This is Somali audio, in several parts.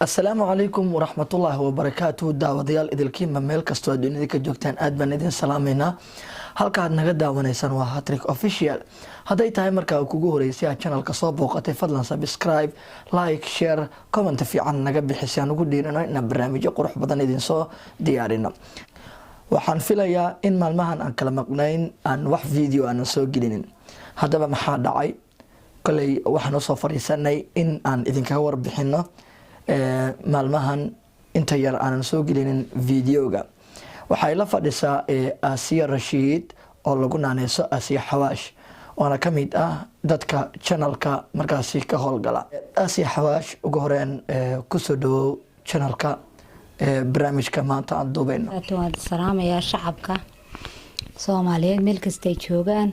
السلام عليكم ورحمة الله وبركاته داوديال إدلكيما ميل كستو دنيا كجوكتان أدبان إدين سلامينا halka aad naga daawanaysaan waa Hattrick Official haday tahay markaa kugu horeysay channel ka soo booqatay fadlan subscribe like share comment fiican naga bixisaan ugu dhiirano in barnaamijyo qurux badan idin soo diyaarino waxaan filayaa in maalmahan aan kala maqnayn aan wax video aan soo gelinin hadaba maxaa dhacay kulay waxaan soo fariisanay in aan idinkaga warbixino maalmahan inta yar aan soo gelinin videoga waxay la fadhisaa Asiya Rashid oo lagu naanayso Asiya Xawaash waana kamid ah dadka channelka markaasi ka howlgala Asiya Xawaash ugu horeen ku soo dhaw channelka barnaamijka maanta aan duubayno salaamaya shacabka Soomaaliyeed meel kasta ay joogaan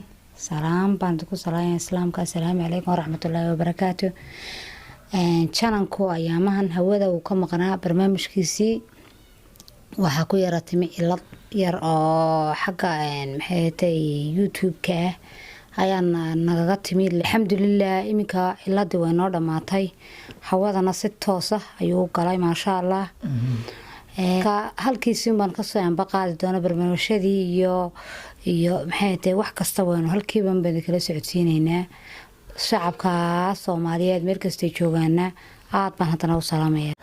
salaam baan ku salaamay islaamka assalaamu alaykum waraxmatullaahi wabarakaatuh channelku ayaamahan hawada uu ka maqnaa barnaamijkiisii waxa ku yaratay cilad yar oo xagga maxay tahay YouTube-ka ayaan nagaga timid alxamdulillah iminka ciladii way noo dhamaatay hawadana si toos ah ayuu galay ma sha Allah halkiisii baan ka soo anbaqaadi doona barnaamijyadii iyo maxay tahay wax kasta waynu halkiiban baan kala socodsiineynaa shacabka Soomaaliyeed meel kasta joogaana aad baan hadana u salaamaya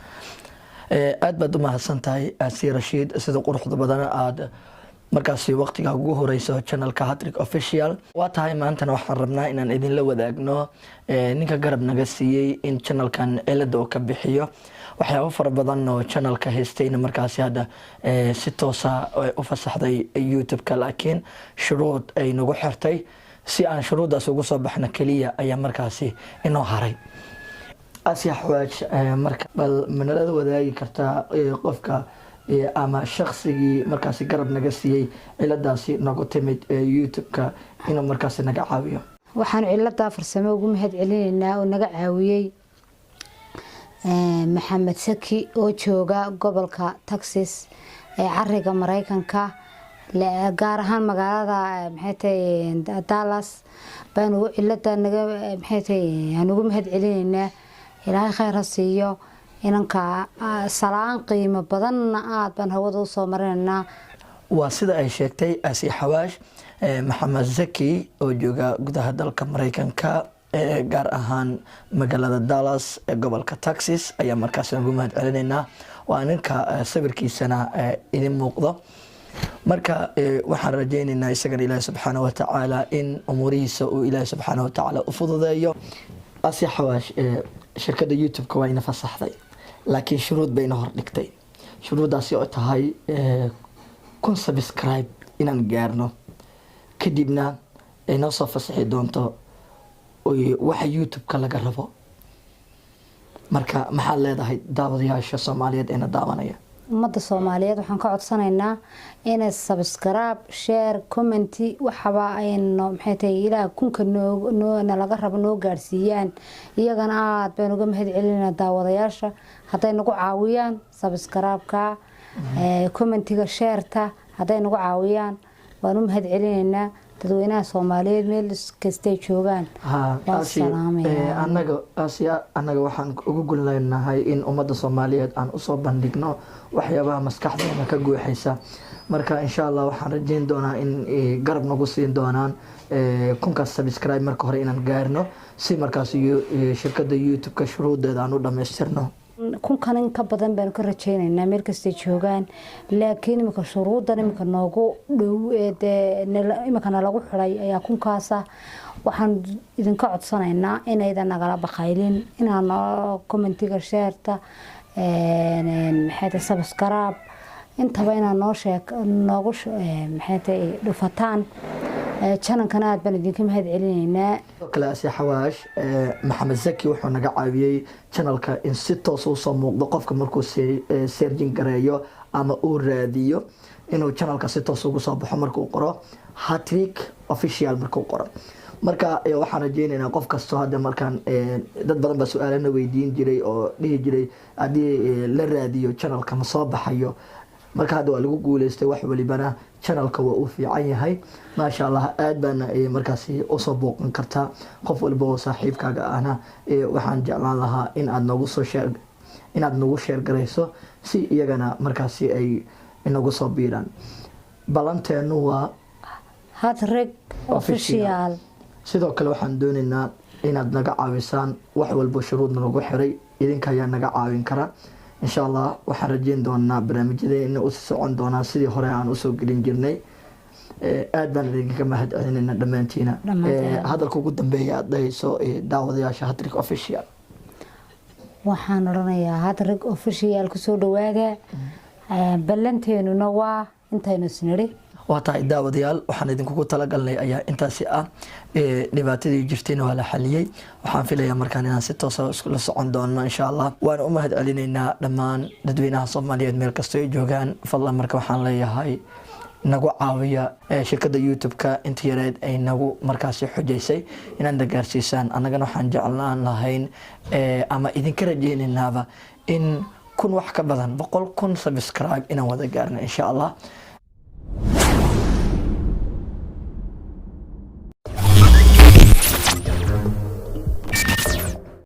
aad baad u mahadsantahay Asiya Rashid sida quruxda badan aad markaasi waqtiga ugu horeyso channelka Hattrick Official waa tahay maanta waxaan rabnaa inaan idin la wadaagno ninka garab naga siiyay in channelkan cilada uu ka bixiyo waxyaabo fara badan oo channelka haystayna markaasi hada si toos ah u fasaxday YouTube-ka laakiin shuruud ay nagu xirtay si aan shuruudaas ugu soo baxna kaliya ayaa markaasi inoo haray Asiya Xawaash marka bal manalada wadaagi kartaa qofka ama shakhsigii markaasi garab naga siiyay ciladaasi nagu timid YouTube-ka inuu markaasi naga caawiyo waxaan cilada farsamo ugu mahad celinaynaa oo naga caawiyay Maxamed Saki oo jooga gobolka Texas ee cariga Mareykanka gaar ahaan magaalada maxay tahay Dallas baan ugu cilada naga maxay tahay aan ugu mahad celinaynaa ilaahay khayr siiyo inanka salaan qiimo badan aad baan hawada u soo marinayna waa sida ay sheegtay Asiya Xawaash Maxamed Saki oo jooga gudaha dalka Mareykanka gaar ahaan magaalada Dallas ee gobolka Texas ayaa markaas ugu mahad celinaynaa waa ninka sawirkiisana idin muuqdo marka waxaan rajaynaynaa isaga Ilaahay subhanahu wa ta'ala in umurihiisa uu Ilaahay subhanahu wa ta'ala u fududeeyo Asiya Xawaash shirkadda YouTube-ka waa ina fasaxday laakiin shuruud bayna hor dhigtay shuruudaasi oo tahay kun subscribe inaan gaarno kadibna ay noo soo fasaxi doonto waxa YouTube-ka laga rabo marka maxaa leedahay daawadayaasha Soomaaliyeed ee daawanaya ummadda Soomaaliyeed waxaan ka codsanaynaa inay subscribe share comment waxaba ayno maxay tahay ilaa kunka noo laga rabo noo gaarsiiyaan iyagana aad baan uga mahad celinaa daawadayaasha haday nagu caawiyaan subscribe-ka comment-ga share-ta haday nagu caawiyaan waan u mahad celinaynaa dadweynaha Soomaaliyeed meel kasta joogaan anaga waxaan ugu gulnaynahay in ummadda Soomaaliyeed aan u soo bandhigno waxyaabaha maskaxdeena ka guuxaysa marka insha Allah waxaan rajayn doonaa in garab nagu siin doonaan kunka subscribe marka hore inaan gaarno si markaas shirkadda YouTube-ka shuruudeeda aan u dhameystirno kunkan in ka badan baan ka rajaynaynaa meel kasta joogaan laakiin imika shuruudan imika noogu dhow imika lagu xiray ayaa kunkaasa waxaan idinka codsanaynaa inaydan nagala baqaylin inaan comment-ga share-ta maxay tahay subscribe intaba inaan noogu maxay tahay dhufataan channelkana aad baan idinka mahad celinaynaa kala Asiya Xawaash Maxamed Saki wuxuu naga caawiyay channelka in si toos u soo muuqdo qofka markuu searching gareeyo ama uu raadiyo inuu channelka si toos ugu soo baxo markuu qoro Hattrick Official markuu qoro marka waxaan rajeynaynaa qof kastoo hadda markaan dad badan baa su-aalana weydiin jiray oo dhihi jiray haddii la raadiyo channelka ma soo baxayo. marka hadda waa lagu guuleystay wax walibana channelka waa uu fiican yahay maasha Allah. aad baana markaasi usoo booqan kartaa qof walba oo saaxiibkaaga ahna waxaan jeclaan lahaa in aad nagu share garayso si iyagana markaasi ay inagu soo biiraan. balanteenu waa Hatrek official. sidoo kale waxaan doonaynaa inaad naga caawisaan wax walba shuruudna lagu xiray idinka ayaa naga caawin kara insha Allah. waxaan rajeyn doonaa barnaamijyadeena u socon doonaa sidii hore aan usoo gelin jirnay. aad baan idinkaga mahad celinayna dhammaantiina. hadalka ugu dambeeya aad dhahayso daawadayaasha Hatrek official. waxaan oranayaa Hatrek official kusoo dhawaada. ballanteenuna waa intaynu isniri waa tahay daawadayaal waxaan idinkugu talagalnay ayaa intaasi ah. dhibaatadii jirtayna waa la xaliyey. waxaan filayaa markaan inaan si toos ah la socon doono insha Allah. waan u mahad celinaynaa dhammaan dadweynaha Soomaaliyeed meel kasta ay joogaan. fadlan marka waxaan leeyahay nagu caawiya shirkadda YouTube-ka inta yareed ay nagu markaasi xujaysay inaan gaarsiisaan. annagana waxaan jeclaan lahayn ama idinka rajeynaynaba in kun wax ka badan 100,000 subscribe inaan wada gaarno insha Allah.